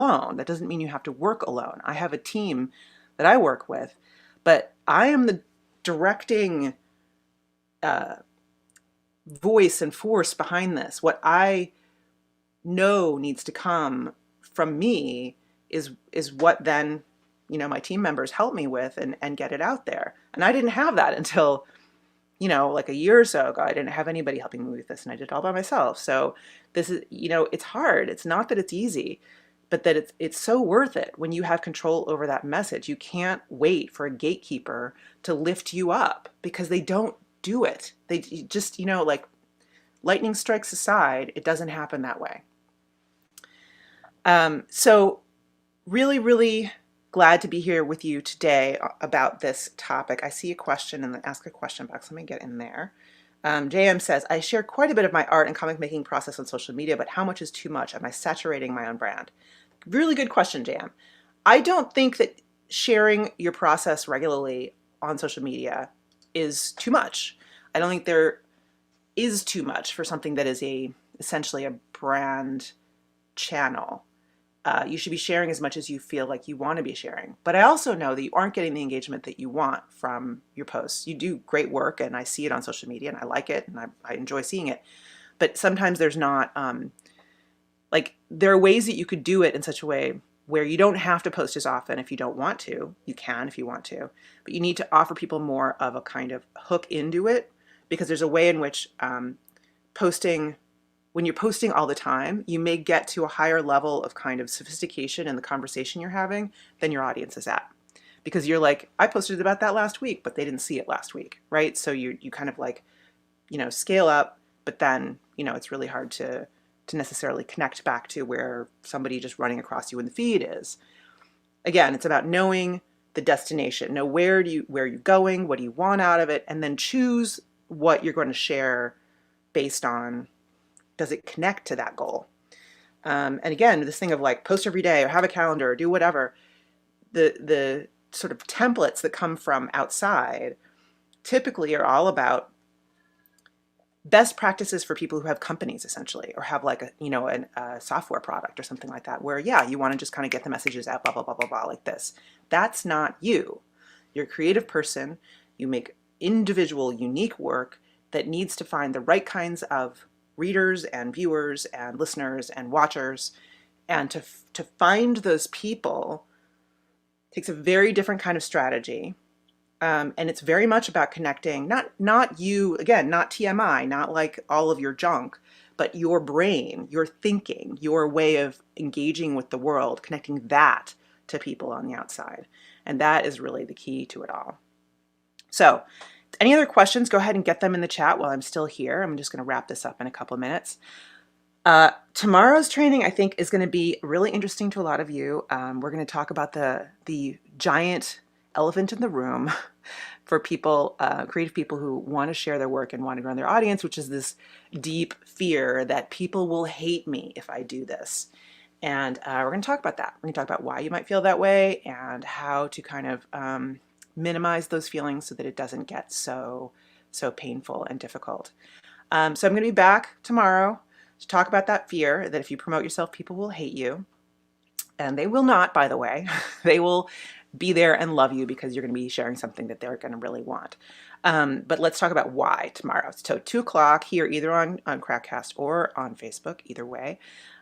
alone. That doesn't mean you have to work alone. I have a team that I work with, but I am the directing uh, voice and force behind this. What I know needs to come from me is what then, my team members help me with and get it out there. And I didn't have that until, like a year or so ago. I didn't have anybody helping me with this, and I did it all by myself. So this is, it's hard. It's not that it's easy, but that it's so worth it when you have control over that message. You can't wait for a gatekeeper to lift you up, because they don't do it. They just, like lightning strikes aside, it doesn't happen that way. So really, really glad to be here with you today about this topic. I see a question in the Ask a Question box. Let me get in there. JM says, I share quite a bit of my art and comic making process on social media, but how much is too much? Am I saturating my own brand? Really good question, JM. I don't think that sharing your process regularly on social media is too much. I don't think there is too much for something that is essentially a brand channel. You should be sharing as much as you feel like you want to be sharing. But I also know that you aren't getting the engagement that you want from your posts. You do great work, and I see it on social media, and I like it, and I enjoy seeing it. But sometimes there's not, there are ways that you could do it in such a way where you don't have to post as often if you don't want to. You can if you want to. But you need to offer people more of a kind of hook into it, because there's a way in which when you're posting all the time, you may get to a higher level of kind of sophistication in the conversation you're having than your audience is at. Because you're like, I posted about that last week, but they didn't see it last week, right? So you kind of like, scale up, but then, it's really hard to necessarily connect back to where somebody just running across you in the feed is. Again, it's about knowing the destination, know where you're going, what do you want out of it, and then choose what you're going to share based on, does it connect to that goal? And again, this thing of like post every day or have a calendar or do whatever, the sort of templates that come from outside typically are all about best practices for people who have companies, essentially, or have like a software product or something like that, where you want to just kind of get the messages out, blah blah blah blah blah, like this. That's not you. You're a creative person. You make individual, unique work that needs to find the right kinds of readers and viewers and listeners and watchers, and to find those people takes a very different kind of strategy. And it's very much about connecting, not you, again, not TMI, not like all of your junk, but your brain, your thinking, your way of engaging with the world, connecting that to people on the outside. And that is really the key to it all. So any other questions, go ahead and get them in the chat while I'm still here. I'm just going to wrap this up in a couple of minutes. Tomorrow's training, I think, is going to be really interesting to a lot of you. We're going to talk about the giant elephant in the room for people, creative people who want to share their work and want to grow their audience, which is this deep fear that people will hate me if I do this. And we're going to talk about that. We're going to talk about why you might feel that way and how to kind of minimize those feelings so that it doesn't get so painful and difficult. So I'm going to be back tomorrow to talk about that fear that if you promote yourself, people will hate you. And they will not, by the way. They will be there and love you because you're going to be sharing something that they're going to really want. But let's talk about why tomorrow. So 2 o'clock here, either on Crackcast or on Facebook, either way.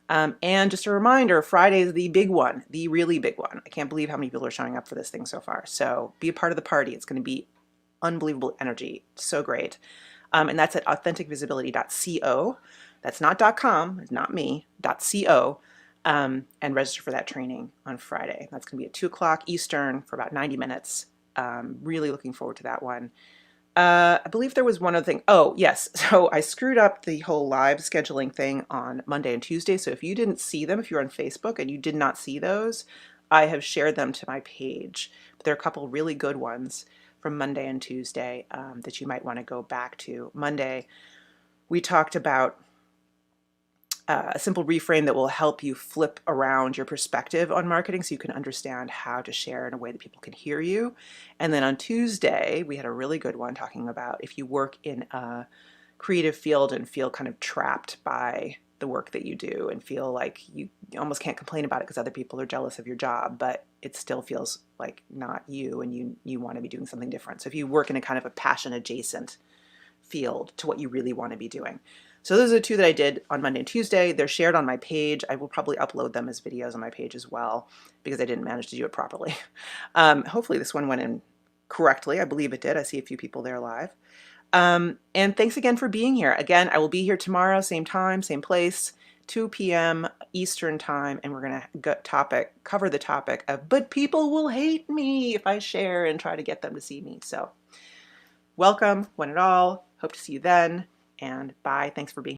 And just a reminder, Friday is the big one, the really big one. I can't believe how many people are showing up for this thing so far. So be a part of the party. It's going to be unbelievable energy. So great. And that's at authenticvisibility.co. That's not .com, it's not me, .co. And register for that training on Friday. That's going to be at 2 o'clock Eastern for about 90 minutes. Really looking forward to that one. I believe there was one other thing. Oh, yes. So I screwed up the whole live scheduling thing on Monday and Tuesday. So if you didn't see them, if you're on Facebook and you did not see those, I have shared them to my page. But there are a couple really good ones from Monday and Tuesday that you might want to go back to. Monday, we talked about a simple reframe that will help you flip around your perspective on marketing so you can understand how to share in a way that people can hear you. And then on Tuesday, we had a really good one talking about if you work in a creative field and feel kind of trapped by the work that you do and feel like you almost can't complain about it because other people are jealous of your job, but it still feels like not you, and you want to be doing something different. So if you work in a kind of a passion adjacent field to what you really want to be doing. So those are the two that I did on Monday and Tuesday. They're shared on my page. I will probably upload them as videos on my page as well because I didn't manage to do it properly. Hopefully this one went in correctly. I believe it did. I see a few people there live. And thanks again for being here. Again, I will be here tomorrow, same time, same place, 2 p.m. Eastern time, and we're going to cover the topic of, but people will hate me if I share and try to get them to see me. So welcome, one and all. Hope to see you then, and bye. Thanks for being here.